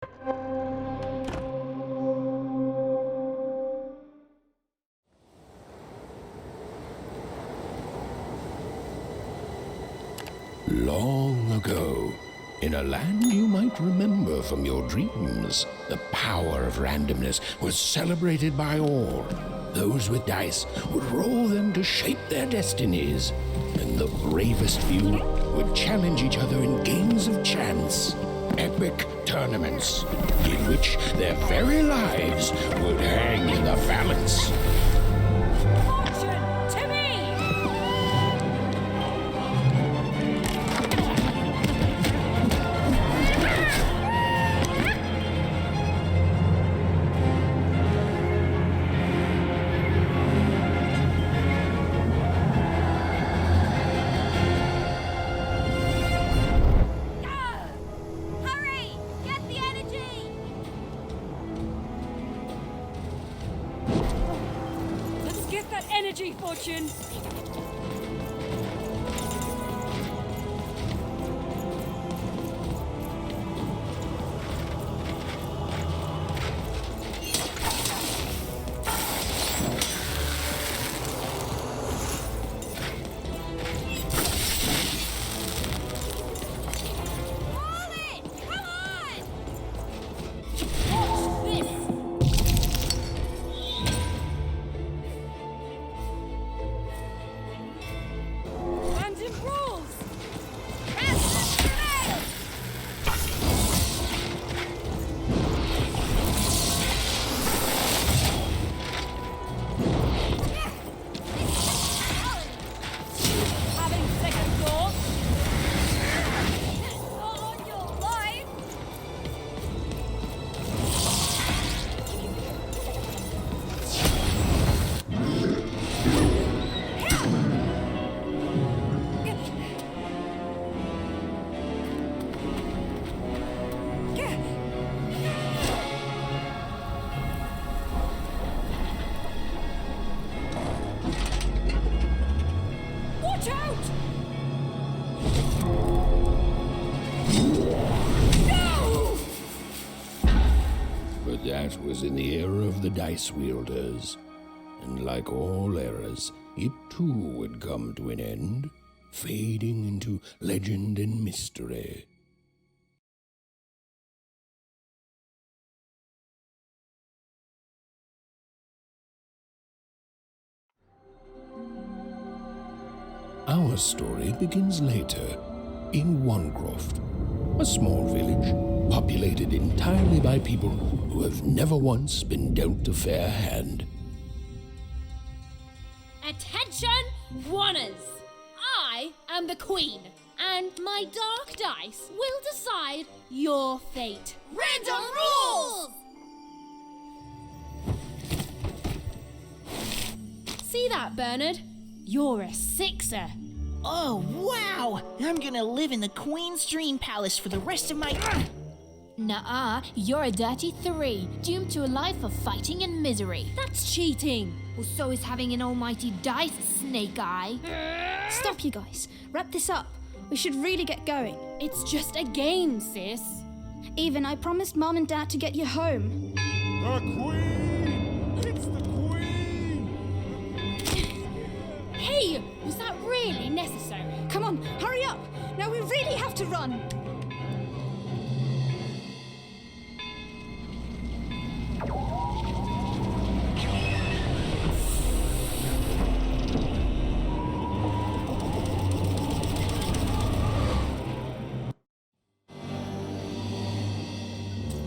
Long ago, in a land you might remember from your dreams, the power of randomness was celebrated by all. Those with dice would roll them to shape their destinies, and the bravest few would challenge each other in games of chance, epic tournaments, in which their very lives would hang in the balance. Fortune! That was in the era of the dice wielders, and like all eras, it too would come to an end, fading into legend and mystery. Our story begins later, in Wanecroft, a small village populated entirely by people who have never once been dealt a fair hand. Attention, Wanners! I am the Queen, and my dark dice will decide your fate. Random rules! See that, Bernard? You're a sixer. Oh, wow! I'm gonna live in the Queen's Dream Palace for the rest of my... Nuh-uh, you're a dirty 3, doomed to a life of fighting and misery. That's cheating. Well, so is having an almighty dice, Snake Eye. Stop, you guys. Wrap this up. We should really get going. It's just a game, sis. Even, I promised Mom and Dad to get you home. The Queen! It's the Queen! Hey, was that really necessary? Come on, hurry up! Now we really have to run!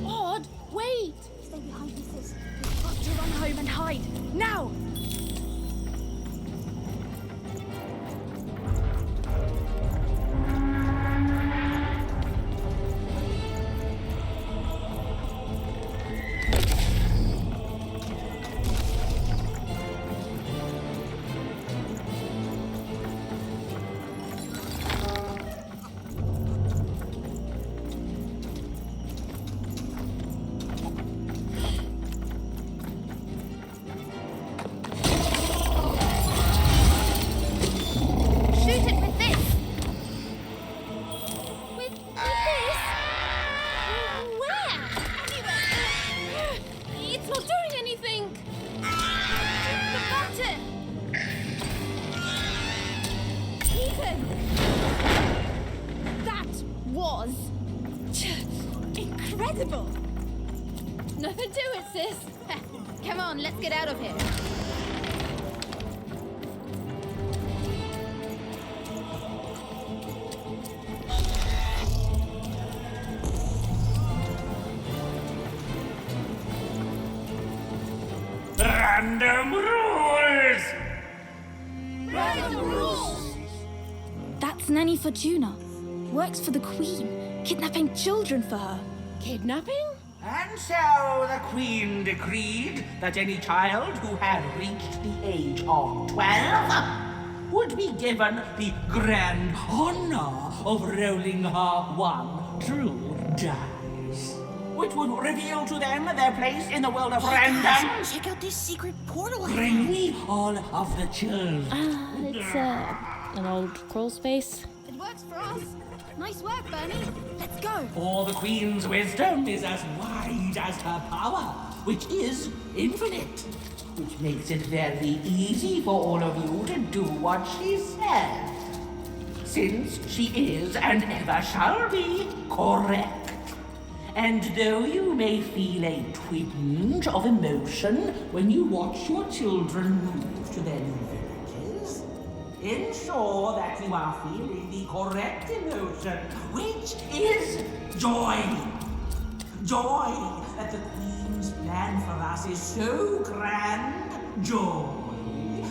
Odd, wait! Stay behind me, sis. We've got to run home and hide. Now! incredible! Nothing to it, sis. Come on, let's get out of here. Random rules! Random rules! That's Nanny Fortuna. Works for the Queen, kidnapping children for her. Kidnapping? And so the Queen decreed that any child who had reached the age of 12 would be given the grand honor of rolling her one true dice, which would reveal to them their place in the world of random. Check out this secret portal. Bring me all of the children. It's an old crawl space. It works for us. Nice work, Bernie. Let's go. For the Queen's wisdom is as wide as her power, which is infinite, which makes it very easy for all of you to do what she says, since she is and ever shall be correct. And though you may feel a twinge of emotion when you watch your children move to their new villages, ensure that you are feeling the correct emotion, which is joy. Joy that the Queen's plan for us is so grand. Joy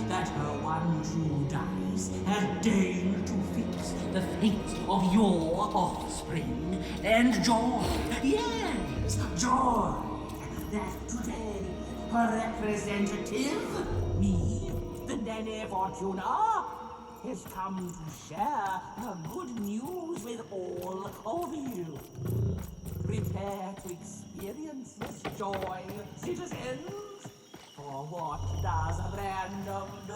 that her one true dice has deigned to fix the fate of your offspring. And joy, yes, joy that today her representative, me, the Nene Fortuna, has come to share her good news with all of you. Prepare to experience this joy, citizens. For what does random do?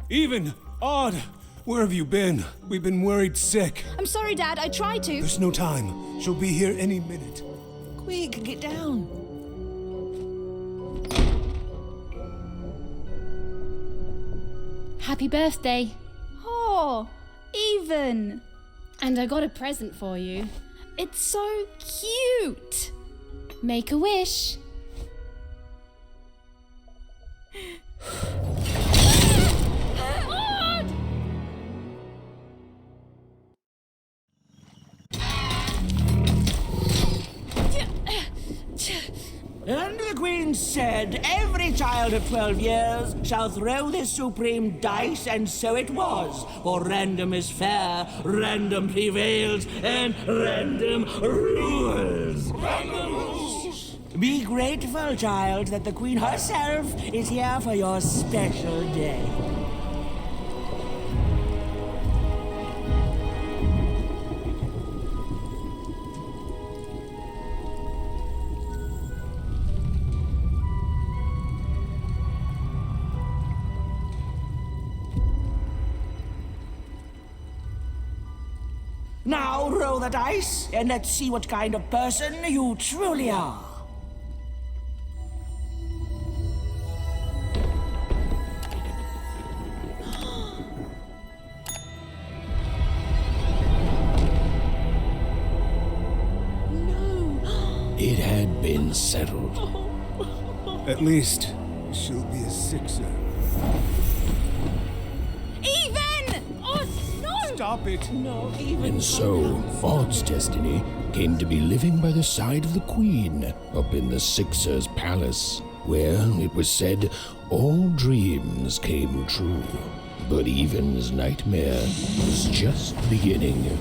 Even! Odd! Where have you been? We've been worried sick. I'm sorry, Dad. I tried to. There's no time. She'll be here any minute. Quick, get down. Happy birthday. Oh, Even. And I got a present for you. It's so cute. Make a wish. And the Queen said, every child of 12 years shall throw this supreme dice, and so it was. For random is fair, random prevails, and random rules. Random rules. Be grateful, child, that the Queen herself is here for your special day. Now roll the dice, and let's see what kind of person you truly are. It had been settled. At least, she'll be a sixer. Even! Oh, no! Stop it! And so, Odd's destiny came to be living by the side of the Queen up in the Sixer's palace, where, it was said, all dreams came true. But Even's nightmare was just beginning.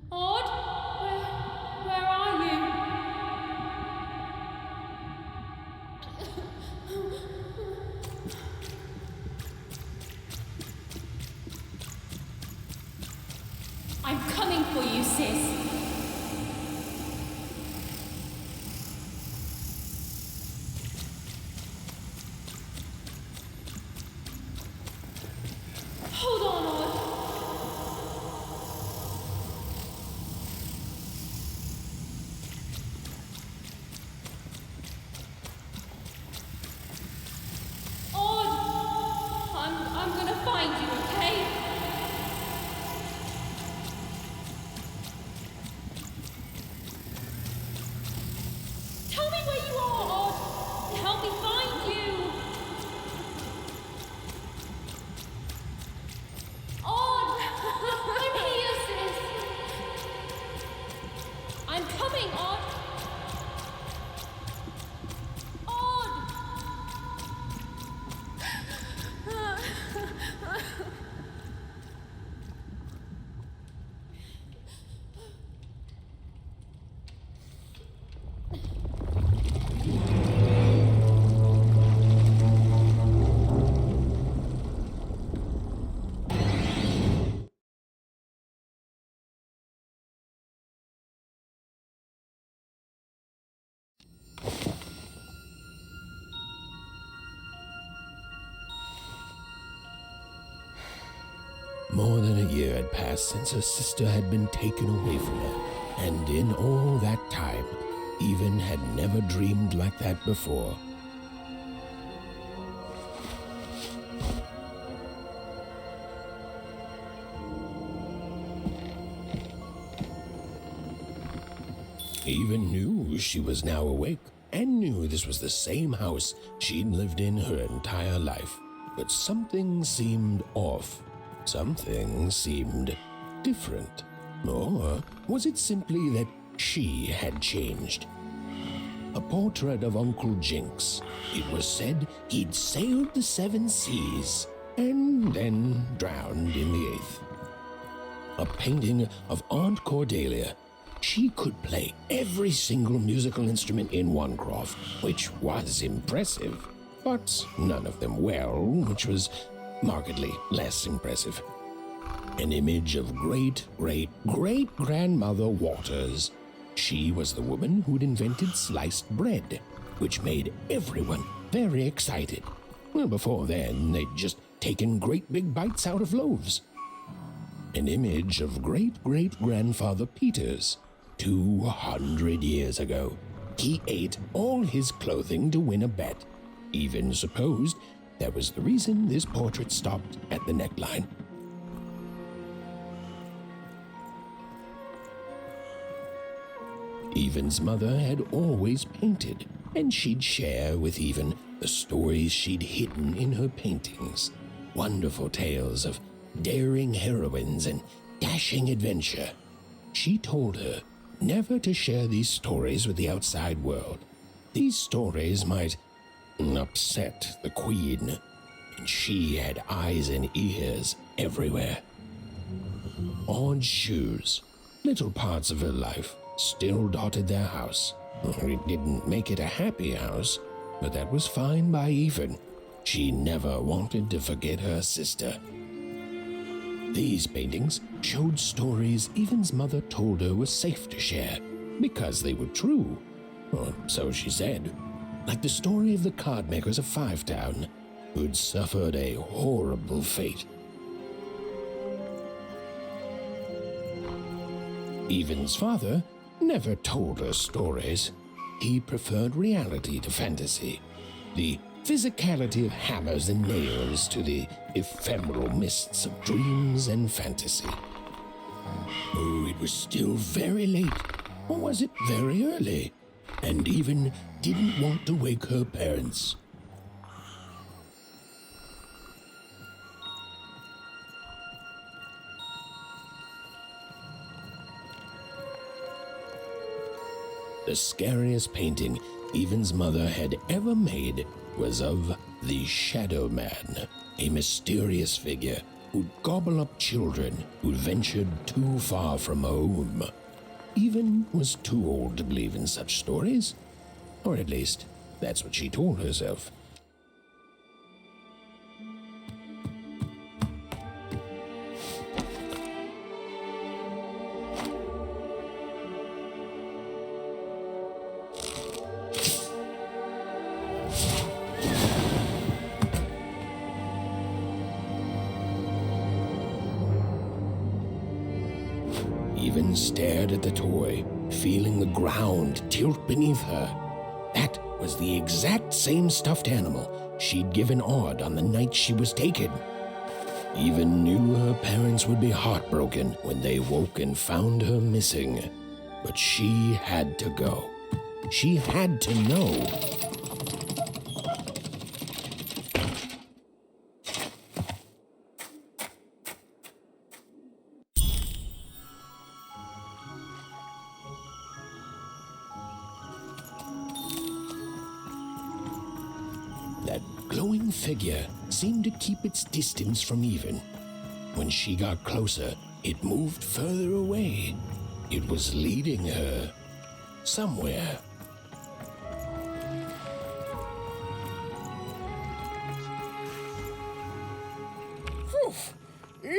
Odd? Where are you? I'm coming for you, sis. Hold on, Odd. I'm gonna find you, okay? Tell me where you are, Odd. Help me find you. Odd! I'm here, sis. I'm coming, Odd. More than a year had passed since her sister had been taken away from her, and in all that time, Even had never dreamed like that before. Even knew she was now awake, and knew this was the same house she'd lived in her entire life. But something seemed off. Something seemed different. Or was it simply that she had changed? A portrait of Uncle Jinx. It was said he'd sailed the 7 seas and then drowned in the 8th. A painting of Aunt Cordelia. She could play every single musical instrument in Onecroft, which was impressive, but none of them well, which was markedly less impressive. An image of great-great-great-grandmother Waters. She was the woman who'd invented sliced bread, which made everyone very excited. Well, before then, they'd just taken great big bites out of loaves. An image of great-great-grandfather Peters. 200 years ago, he ate all his clothing to win a bet. Even supposed that was the reason this portrait stopped at the neckline. Even's mother had always painted, and she'd share with Even the stories she'd hidden in her paintings. Wonderful tales of daring heroines and dashing adventure. She told her never to share these stories with the outside world. These stories might upset the Queen, and she had eyes and ears everywhere. Odd shoes, little parts of her life, still dotted their house. It didn't make it a happy house, but that was fine by Even. She never wanted to forget her sister. These paintings showed stories Even's mother told her were safe to share, because they were true. Or so she said. Like the story of the card makers of Five Town, who'd suffered a horrible fate. Even's father never told her stories. He preferred reality to fantasy. The physicality of hammers and nails to the ephemeral mists of dreams and fantasy. Oh, it was still very late, or was it very early? And Even didn't want to wake her parents. The scariest painting Even's mother had ever made was of the Shadow Man, a mysterious figure who'd gobble up children who'd ventured too far from home. Even was too old to believe in such stories, or at least that's what she told herself. Even stared at the toy, feeling the ground tilt beneath her. That was the exact same stuffed animal she'd given Odd on the night she was taken. Even knew her parents would be heartbroken when they woke and found her missing. But she had to go. She had to know. That glowing figure seemed to keep its distance from Even. When she got closer, it moved further away. It was leading her somewhere. Phew!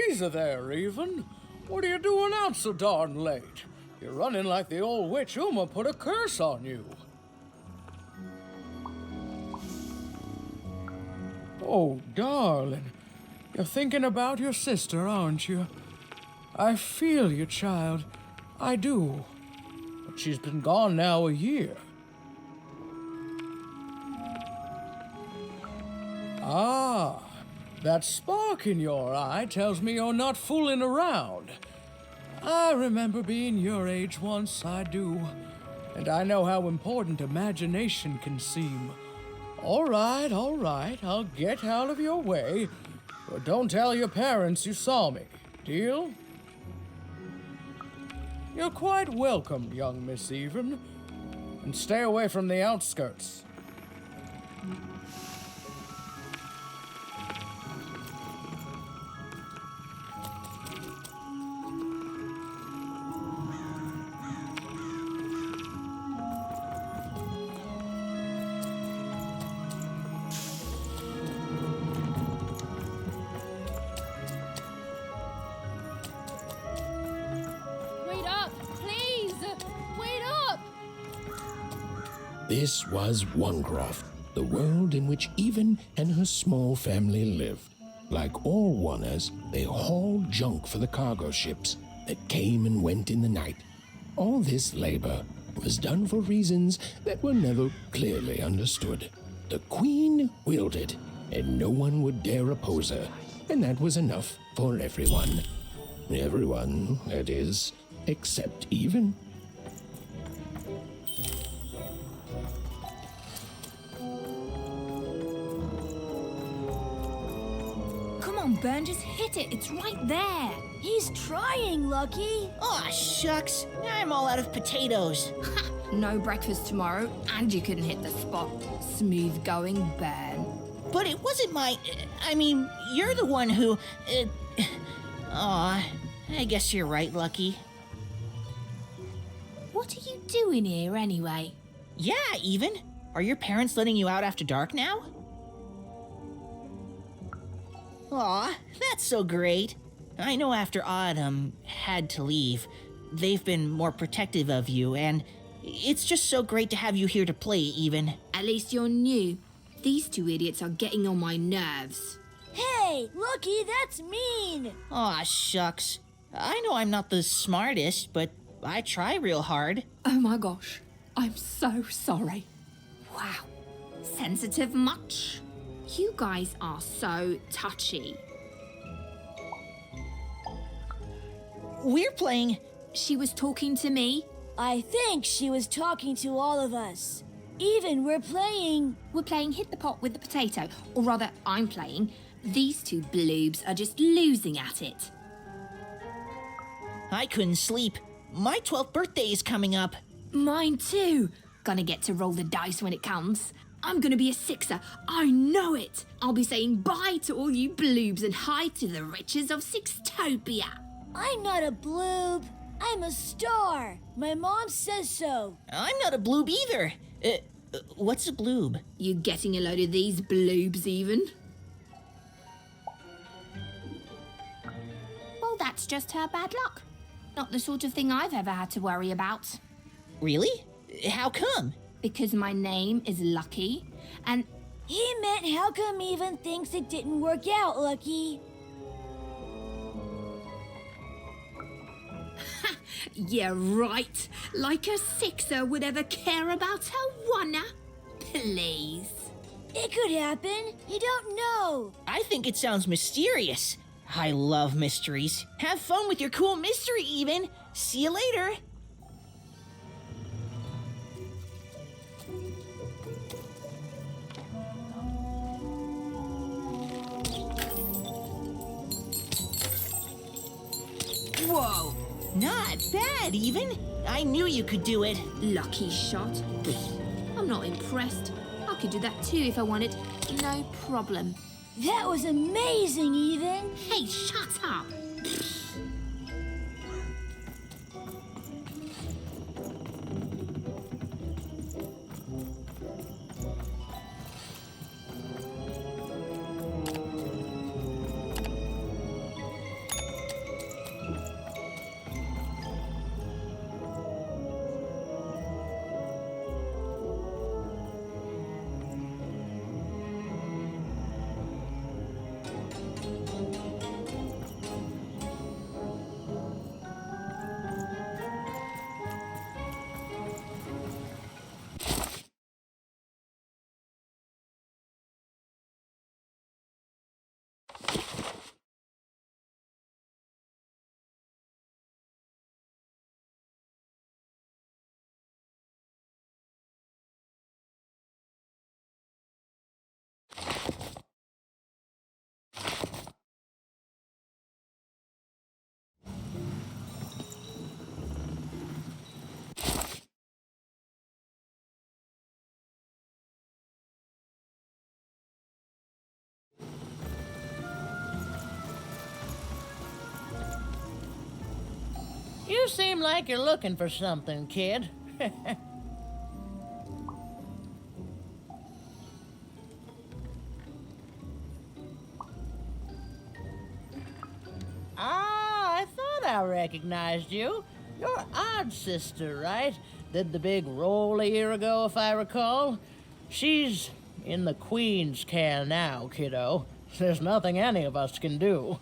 Easy there, Even. What are you doing out so darn late? You're running like the old witch Uma put a curse on you. Oh, darling. You're thinking about your sister, aren't you? I feel you, child. I do. But she's been gone now a year. Ah, that spark in your eye tells me you're not fooling around. I remember being your age once, I do. And I know how important imagination can seem. All right, I'll get out of your way. But don't tell your parents you saw me. Deal? You're quite welcome, young Miss Even. And stay away from the outskirts. Wait up, please! Wait up! This was Onecroft, the world in which Even and her small family lived. Like all Oners, they hauled junk for the cargo ships that came and went in the night. All this labor was done for reasons that were never clearly understood. The Queen willed it, and no one would dare oppose her, and that was enough for everyone. Everyone, that is, except Even. Come on, Burn, just hit it. It's right there. He's trying, Lucky. Aw, shucks. I'm all out of potatoes. No breakfast tomorrow, and you couldn't hit the spot. Smooth going, Burn. But it wasn't I mean, you're the one who... Aw, I guess you're right, Lucky. What are you doing here, anyway? Yeah, Even. Are your parents letting you out after dark now? Aw, that's so great. I know after Autumn had to leave, they've been more protective of you, and it's just so great to have you here to play, Even. At least you're new. These two idiots are getting on my nerves. Hey, Lucky, that's mean. Aw, shucks. I know I'm not the smartest, but I try real hard. Oh my gosh, I'm so sorry. Wow, sensitive much? You guys are so touchy. We're playing... She was talking to me. I think she was talking to all of us. Even we're playing... We're playing Hit the Pot with the Potato. Or rather, I'm playing. These two bloobs are just losing at it. I couldn't sleep. My 12th birthday is coming up. Mine too. Gonna get to roll the dice when it comes. I'm gonna be a sixer. I know it. I'll be saying bye to all you bloobs and hi to the riches of Sixtopia. I'm not a bloob. I'm a star. My mom says so. I'm not a bloob either. What's a bloob? You getting a load of these bloobs even? Well, that's just her bad luck. Not the sort of thing I've ever had to worry about. Really? How come? Because my name is Lucky, and... He meant how come Even thinks it didn't work out, Lucky? Yeah, right. Like a sixer would ever care about her wanna. Please. It could happen. You don't know. I think it sounds mysterious. I love mysteries. Have fun with your cool mystery, even. See you later. Whoa. Not bad, even. I knew you could do it. Lucky shot. I'm not impressed. I could do that too if I wanted. No problem. That was amazing, Even. Hey, shut up. You seem like you're looking for something, kid. I thought I recognized you. You're Odd Sister, right? Did the big roll a year ago, if I recall. She's in the Queen's care now, kiddo. There's nothing any of us can do.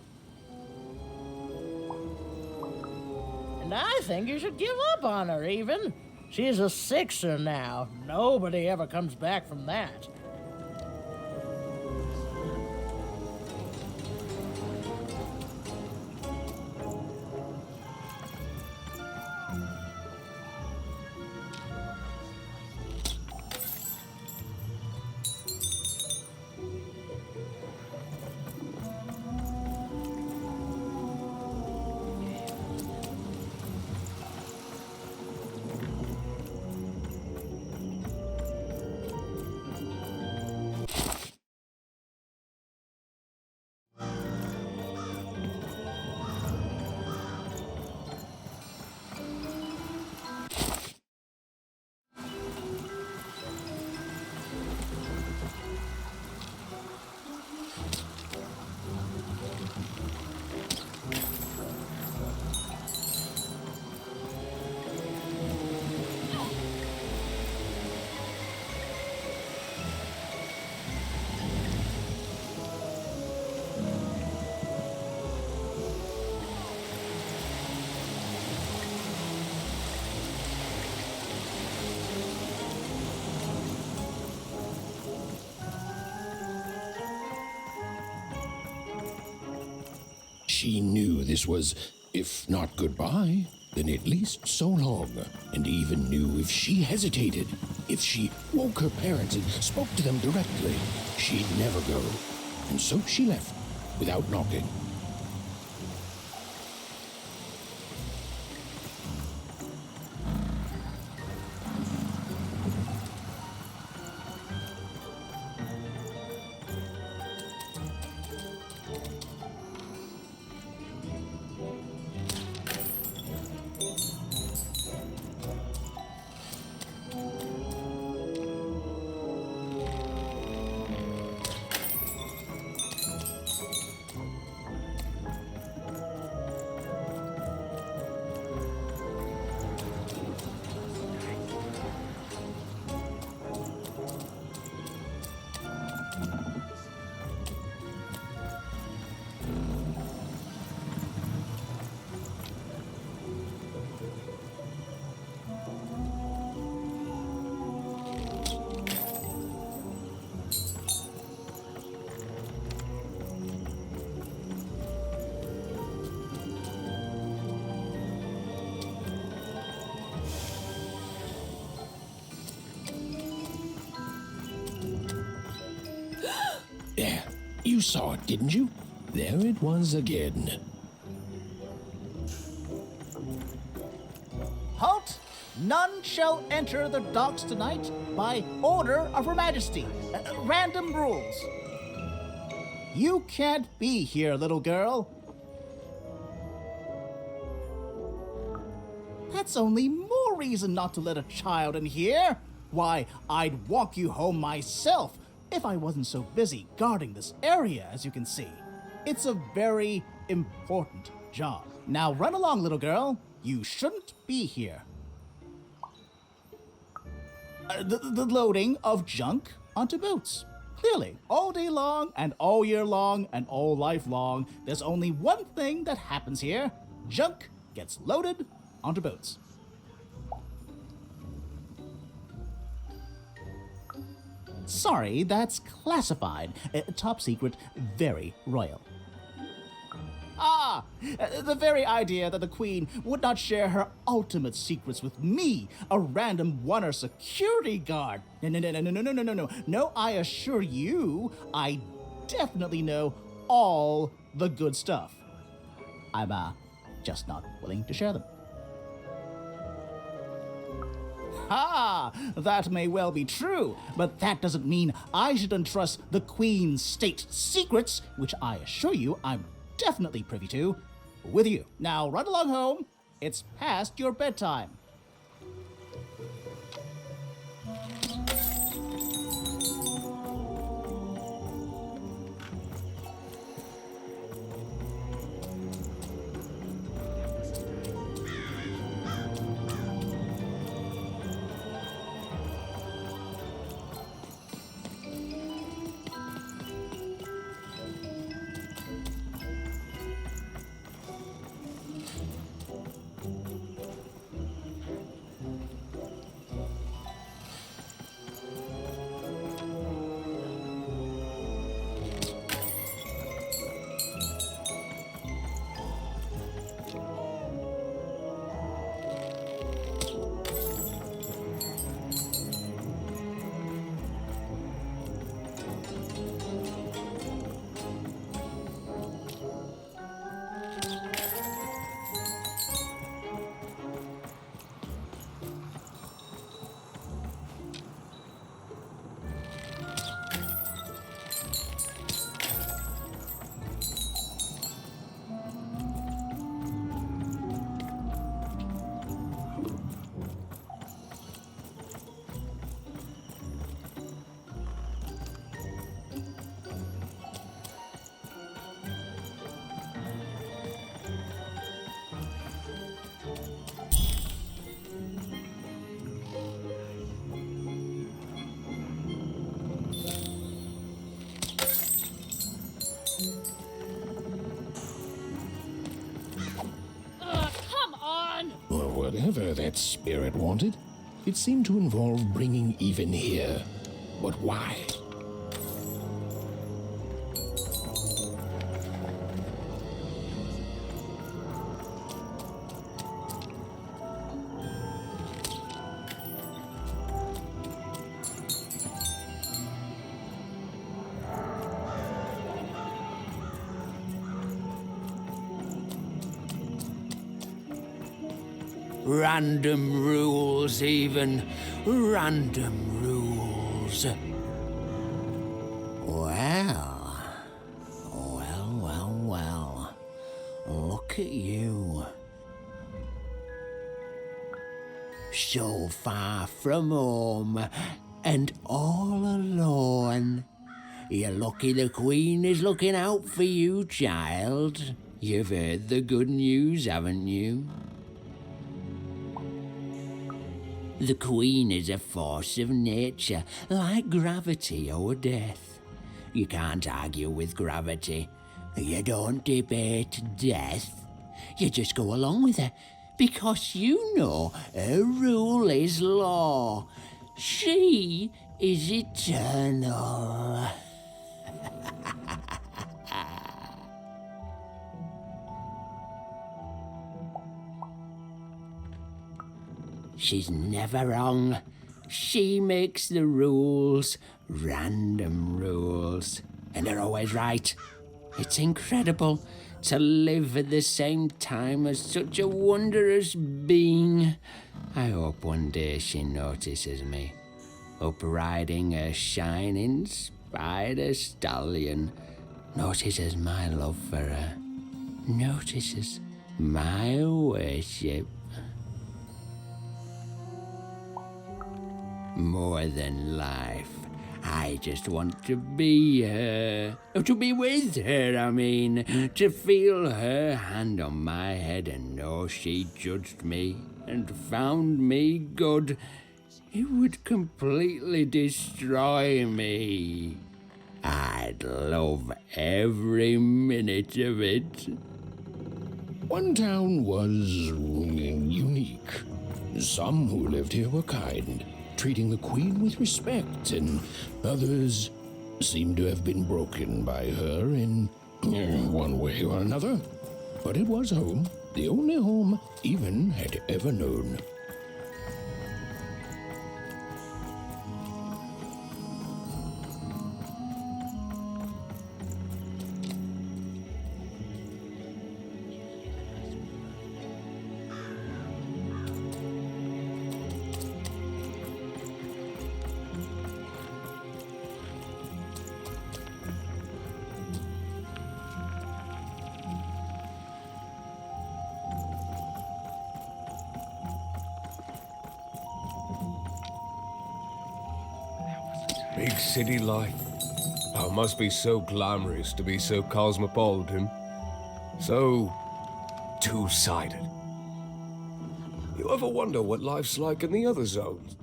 And I think you should give up on her, even. She's a sixer now. Nobody ever comes back from that. She knew this was, if not goodbye, then at least so long, and even knew if she hesitated, if she woke her parents and spoke to them directly, she'd never go. And so she left, without knocking. saw it, didn't you? There it was again. Halt! None shall enter the docks tonight by order of Her Majesty. Random rules. You can't be here, little girl. That's only more reason not to let a child in here. Why, I'd walk you home myself if I wasn't so busy guarding this area, as you can see. It's a very important job. Now run along, little girl. You shouldn't be here. The loading of junk onto boots. Clearly, all day long and all year long and all life long, there's only one thing that happens here. Junk gets loaded onto boots. Sorry, that's classified. Top secret, very royal. Ah! The very idea that the Queen would not share her ultimate secrets with me, a random Wonder security guard. No. No, I assure you, I definitely know all the good stuff. I'm, just not willing to share them. Ha! That may well be true, but that doesn't mean I should entrust the Queen's state secrets, which I assure you I'm definitely privy to, with you. Now run along home. It's past your bedtime. Whatever that spirit wanted, it seemed to involve bringing even here. But why? Random rules, even. Random rules. Well. Look at you. So far from home, and all alone. You're lucky the Queen is looking out for you, child. You've heard the good news, haven't you? The Queen is a force of nature, like gravity or death. You can't argue with gravity. You don't debate death. You just go along with her, because you know her rule is law. She is eternal. She's never wrong. She makes the rules, random rules. and they're always right. It's incredible to live at the same time as such a wondrous being. I hope one day she notices me, up riding a shining spider stallion, notices my love for her, notices my worship. More than life, I just want to be her. To be with her, I mean. To feel her hand on my head and know she judged me and found me good. It would completely destroy me. I'd love every minute of it. One town was unique. Some who lived here were kind, treating the queen with respect, and others seemed to have been broken by her in one way or another. But it was home, the only home Even had ever known. Big city life. Oh, it must be so glamorous to be so cosmopolitan. So two-sided. You ever wonder what life's like in the other zones?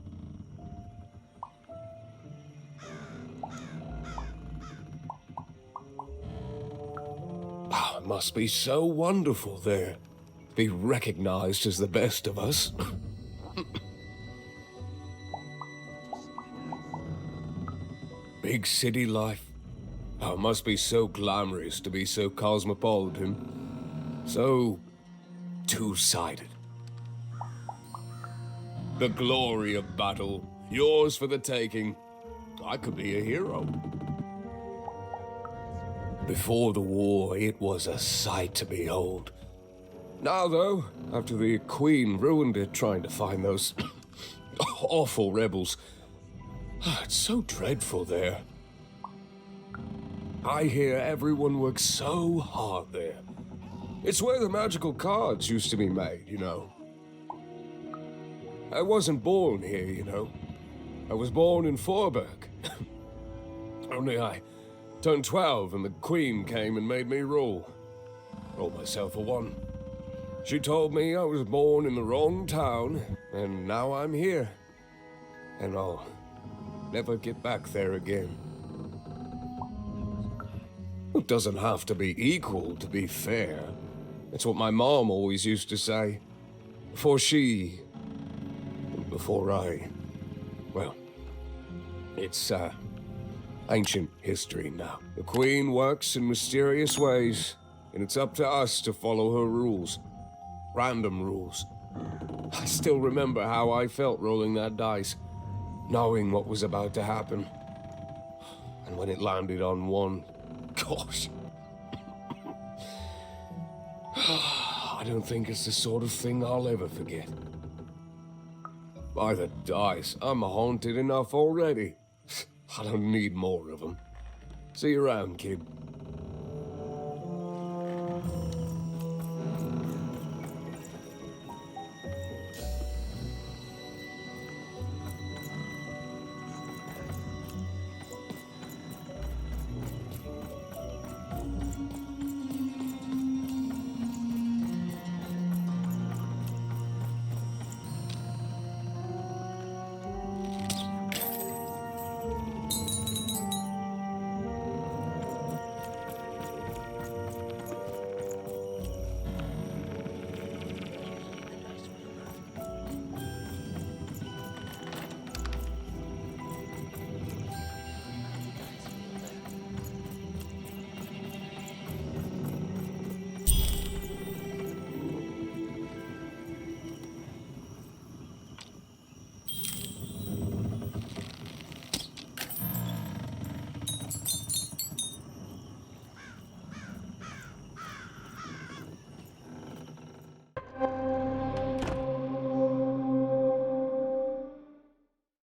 Oh, it must be so wonderful there. Be recognized as the best of us. Big city life. Oh, it must be so glamorous to be so cosmopolitan. So two-sided. The glory of battle, yours for the taking. I could be a hero. Before the war, it was a sight to behold. Now, though, after the Queen ruined it trying to find those awful rebels, it's so dreadful there. I hear everyone works so hard there. It's where the magical cards used to be made, you know. I wasn't born here, you know. I was born in Forberg. Only I turned 12 and the Queen came and made me rule. Roll myself a one. She told me I was born in the wrong town, and now I'm here. And I'll never get back there again. It doesn't have to be equal to be fair. That's what my mom always used to say. Before I... Well, it's, ancient history now. The Queen works in mysterious ways, and it's up to us to follow her rules. Random rules. I still remember how I felt rolling that dice, knowing what was about to happen. And when it landed on one, gosh. I don't think it's the sort of thing I'll ever forget. By the dice, I'm haunted enough already. I don't need more of them. See you around, kid.